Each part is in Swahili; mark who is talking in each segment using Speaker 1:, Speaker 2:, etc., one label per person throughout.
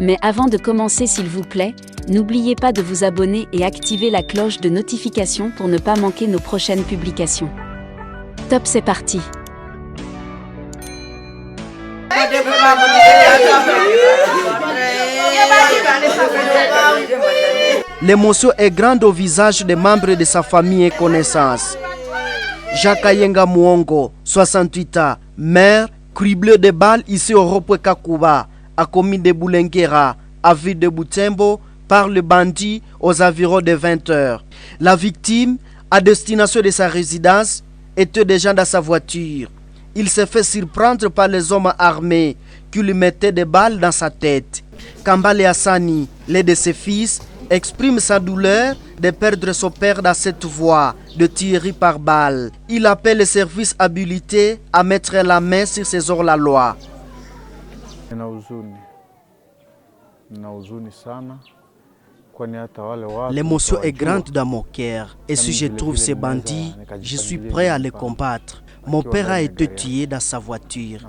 Speaker 1: Mais avant de commencer, s'il vous plaît, n'oubliez pas de vous abonner et activer la cloche de notification pour ne pas manquer nos prochaines publications. Top, c'est parti!
Speaker 2: L'émotion est grande au visage des membres de sa famille et connaissances. Jacques Ayenga Muongo, 68 ans, maire, criblé de balles ici au Ropwe Kakuba, à commune de Boulenguera, à ville de Butembo, par le bandit aux environs de 20 heures. La victime, à destination de sa résidence, était déjà dans sa voiture. Il s'est fait surprendre par les hommes armés qui lui mettaient des balles dans sa tête. Kambale Hassani, l'un de ses fils, exprime sa douleur de perdre son père dans cette voie de tuerie par balle. Il appelle les services habilités à mettre la main sur ces hors-la-loi. L'émotion est grande dans mon cœur et si je trouve ces bandits, je suis prêt à les combattre. Mon père a été tué dans sa voiture.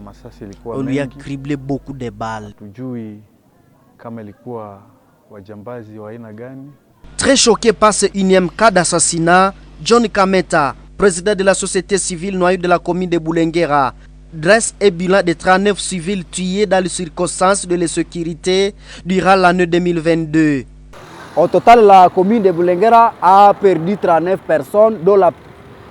Speaker 2: On lui a criblé beaucoup de balles. Très choqué par ce énième cas d'assassinat, John Kameta, président de la société civile noyau de la commune de Boulenguera, dresse un bilan de 39 civils tués dans les circonstances de l'insécurité durant l'année 2022.
Speaker 3: Au total, la commune de Boulenguera a perdu 39 personnes, dont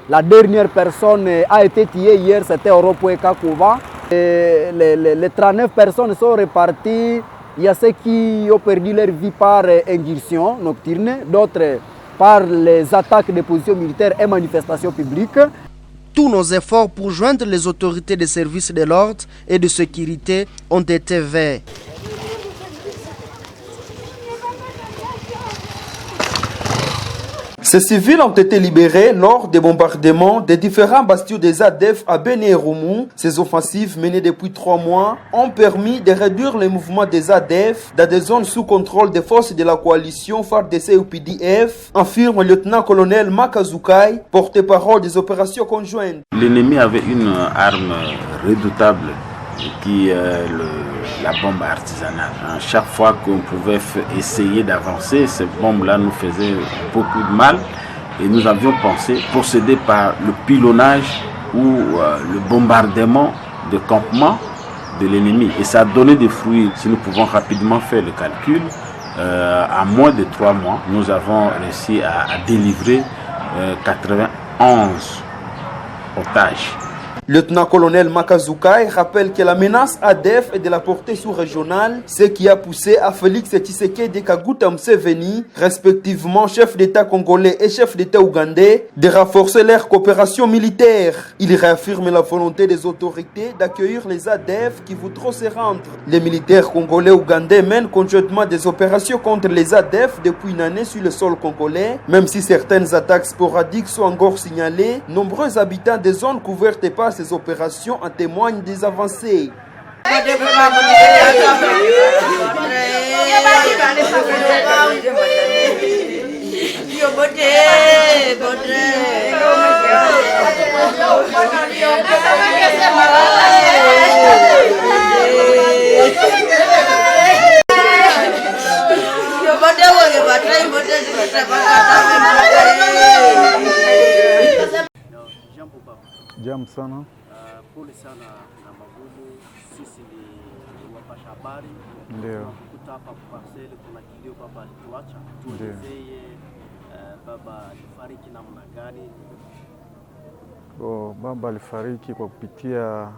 Speaker 3: la dernière personne a été tuée hier, c'était au Ropwe Kakuba. Les 39 personnes sont réparties. Il y a ceux qui ont perdu leur vie par ingursion nocturne, d'autres par les attaques de positions militaires et manifestations publiques.
Speaker 2: Tous nos efforts pour joindre les autorités des services de l'ordre et de sécurité ont été vains.
Speaker 4: Ces civils ont été libérés lors des bombardements des différents bastions des ADF à Beni et Roumou. Ces offensives menées depuis 3 mois ont permis de réduire les mouvements des ADF dans des zones sous contrôle des forces de la coalition FARDC et UPDF, affirme le lieutenant-colonel Makazoukai, porte-parole des opérations conjointes.
Speaker 5: L'ennemi avait une arme redoutable qui est la bombe artisanale. Chaque fois qu'on pouvait essayer d'avancer, ces bombes-là nous faisaient beaucoup de mal et nous avions pensé procéder par le pilonnage ou le bombardement de campements de l'ennemi. Et ça a donné des fruits. Si nous pouvons rapidement faire le calcul, à moins de 3 mois, nous avons réussi à délivrer 91 otages.
Speaker 4: Lieutenant-colonel Makazoukai rappelle que la menace ADF est de la portée sous-régionale, ce qui a poussé à Félix Tshisekedi et Kaguta Museveni, respectivement chef d'État congolais et chef d'État ougandais, de renforcer leur coopération militaire. Il réaffirme la volonté des autorités d'accueillir les ADF qui voudront se rendre. Les militaires congolais et ougandais mènent conjointement des opérations contre les ADF depuis une année sur le sol congolais. Même si certaines attaques sporadiques sont encore signalées, nombreux habitants des zones couvertes par ces opérations en témoignent des avancées.
Speaker 6: Jambo sana.
Speaker 7: Pole sana na magumu, sisi ni wapasha habari.
Speaker 6: Ndio.
Speaker 7: Kuta hapa kwa parcelle kuna kilio baba alituacha. Tuelezee baba alifariki namna gani?
Speaker 6: Baba alifariki kwa kupitia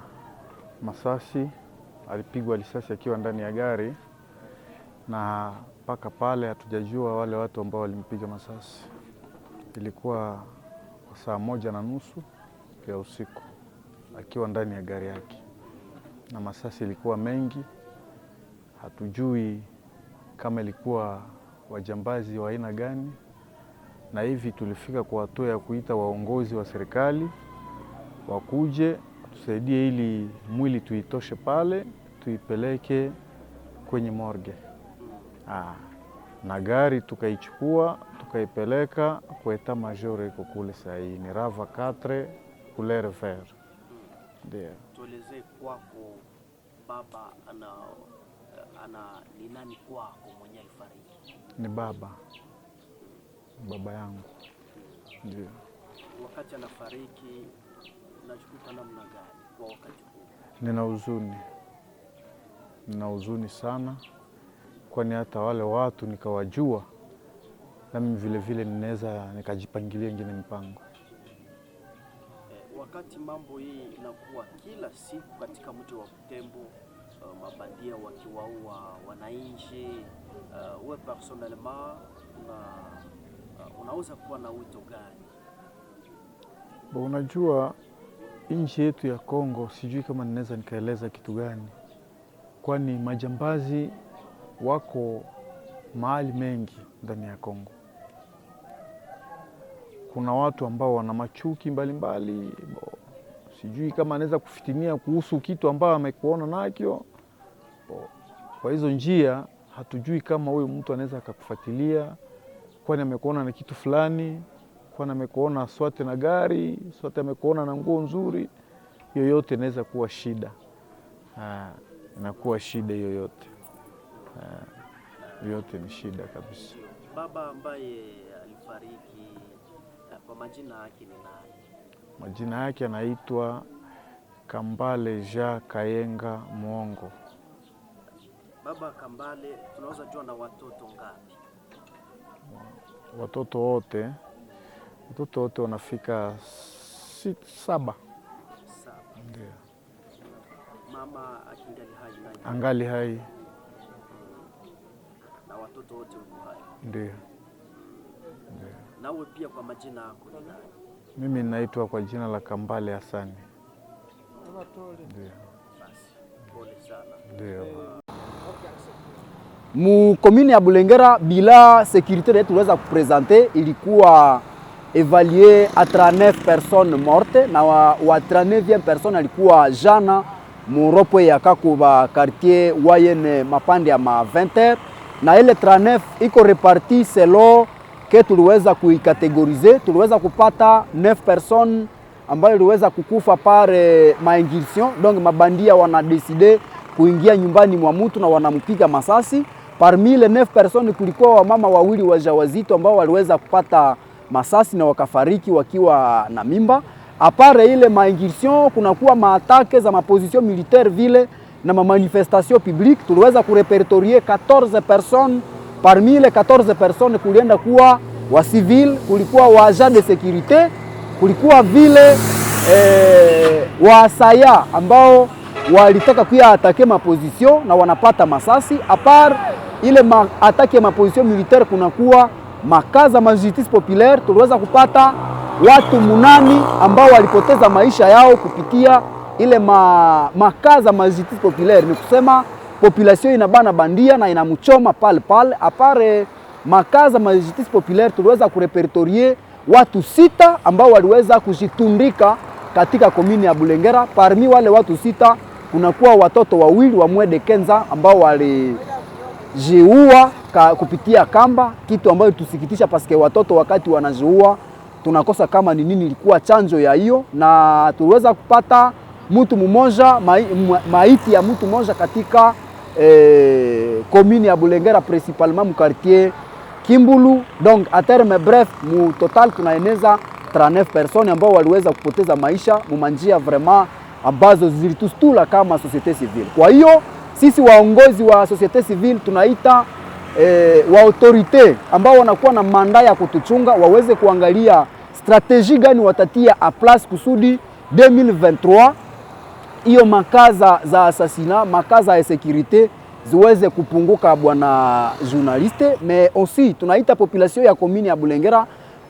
Speaker 6: masasi, alipigwa risasi akiwa ndani ya gari na mpaka pale hatujajua wale watu ambao walimpiga masasi. Ilikuwa saa 1:30 ya usiku akiwa ndani ya gari yake na masasi ilikuwa mengi. Hatujui kama ilikuwa wajambazi wa aina gani, na hivi tulifika kwa hatua ya kuita waongozi wa serikali wakuje tusaidie ili mwili tuitoshe pale tuipeleke kwenye morgue. Na gari tukaichukua tukaipeleka kwa Etat Major iko kule sasa ni Rava 4 couleur vert.
Speaker 7: Ndio. Tueleze kwako baba ni nani kwako mwenye alifariki?
Speaker 6: Ni baba yangu. Ndio.
Speaker 7: Wakati anafariki unajikuta namna gani kwa wakati huo?
Speaker 6: Nina huzuni sana, kwani hata wale watu nikawajua, na mimi vile vile ninaweza nikajipangilia ingine mipango.
Speaker 7: Wakati mambo hii inakuwa kila siku katika mji wa Butembo, mabandia wakiwaua wananchi, wewe personnellement unaweza kuwa na wito gani?
Speaker 6: Unajua nchi yetu ya Kongo, sijui kama ninaweza nikaeleza kitu gani, kwani majambazi wako mahali mengi ndani ya Kongo. Kuna watu ambao wana machuki mbalimbali, sijui kama anaweza kufitinia kuhusu kitu ambao amekuona nakyo. Kwa hizo njia hatujui kama huyo mtu anaweza akakufuatilia kwani amekuona na kitu fulani, kwani amekuona swate na gari, swate amekuona na nguo nzuri. Yoyote inaweza kuwa shida. Inakuwa shida yoyote. Yote ni shida kabisa.
Speaker 7: Baba ambaye alifariki, kwa majina yake ni nani?
Speaker 6: Majina yake anaitwa Kambale Jean Kayenga Muongo.
Speaker 7: Baba Kambale, tunaweza jua na watoto ngapi?
Speaker 6: Watoto wote wanafika 7. Ndio.
Speaker 7: Mama akingali hai naye?
Speaker 6: Angali hai.
Speaker 7: Na watoto wote wako hai?
Speaker 6: Ndio.
Speaker 7: Nawe pia kwa majina yako ni nani?
Speaker 6: Mimi naitwa kwa jina la Kambale Hasani.
Speaker 7: Ndio. Basi, pole sana.
Speaker 6: Ndio.
Speaker 3: Mu commune ya Bulengera, bila sécurité yetu tuweza kupresenter ilikuwa évalué à 39 personnes mortes, na wa 39e personne alikuwa jana muropo ya Kakuba quartier Wayene mapande ya ma 20h, na ile 39 iko reparti selon que tuliweza kuikategorize. Tuliweza kupata 9 personnes ambayo iliweza kukufa par maingirsion, donc mabandia wana décider kuingia nyumbani mwa mtu na wanampiga masasi. Parmi les 9 personnes kulikuwa wamama wawili wajawazito ambao waliweza kupata masasi na wakafariki wakiwa na mimba. Apare ile maingirsion, kunakuwa maatake za maposition militaire vile na manifestation publique. Tuliweza kurepertorier 14 personnes. Parmi les 14 personnes kulienda kuwa wa civil, kulikuwa wa agent de sécurité, kulikuwa vile waasaya ambao walitaka kuya atake maposition na wanapata masasi. Apart ile atake maposition militaire, kunakuwa makaza ma justice populaire. Tuliweza kupata watu 8 ambao walipoteza maisha yao kupitia ile makaza ma justice populaire. Ni kusema population inabana bandia na inamchoma pale. Apare makaza ma justice populaire, tuliweza kurepertorier watu 6 ambao waliweza kujitundika katika komini ya Bulengera. Parmi wale watu 6 kunakuwa watoto wawili wa mwede Kenza ambao walijiua kupitia kamba, kitu ambayo tusikitisha paske watoto wakati wanajiua tunakosa kama ni nini ilikuwa chanjo ya hiyo. Na tuliweza kupata mtu mmoja, maiti ya mtu mmoja katika komini ya Bulengera, principalement mu quartier Kimbulu. Donc a terme bref, mu total tunaeneza 39 personnes ambao waliweza kupoteza maisha mumanjia vraiment ambazo zilitustula kama societe civile. Kwa hiyo sisi waongozi wa societe civile tunaita wa autorite ambao wanakuwa na manda ya kutuchunga waweze kuangalia strategie gani watatia a place kusudi 2023 hiyo makaza za assassina, makaza ya securite ziweze kupunguka bwana journaliste. Mais aussi tunaita population ya commune ya Bulengera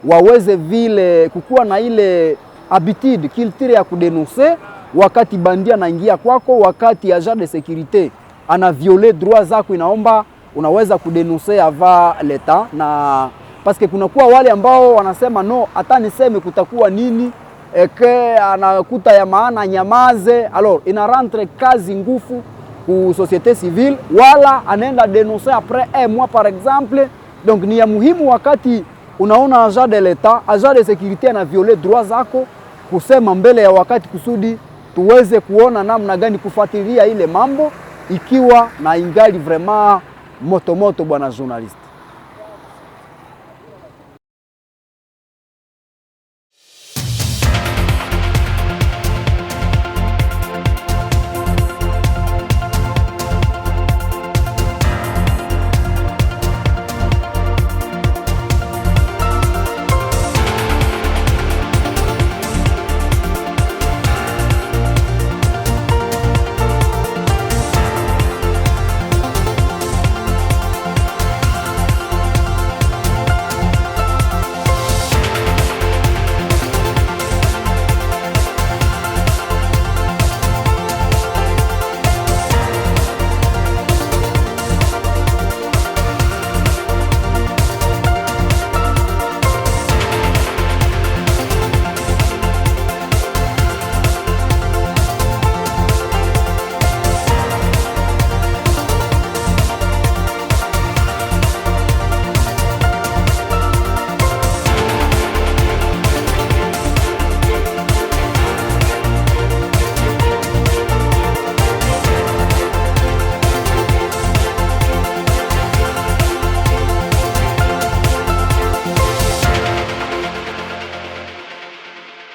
Speaker 3: waweze vile kukuwa na ile habitude culture ya kudenoncer wakati bandia anaingia kwako, wakati agent de sécurité ana violer droit zako, inaomba unaweza kudenoncer avant l'etat. Na parce que kunakuwa wale ambao wanasema no, hata niseme kutakuwa nini eke anakuta ya maana nyamaze. Alors ina rentre kazi ngufu ku société civile, wala anaenda denoncer après un mois par exemple. Donc ni ya muhimu wakati unaona agent de l'etat, agent de sécurité ana violer droit zako, kusema mbele ya wakati kusudi tuweze kuona namna gani kufuatilia ile mambo ikiwa na ingali vraiment moto bwana journalist.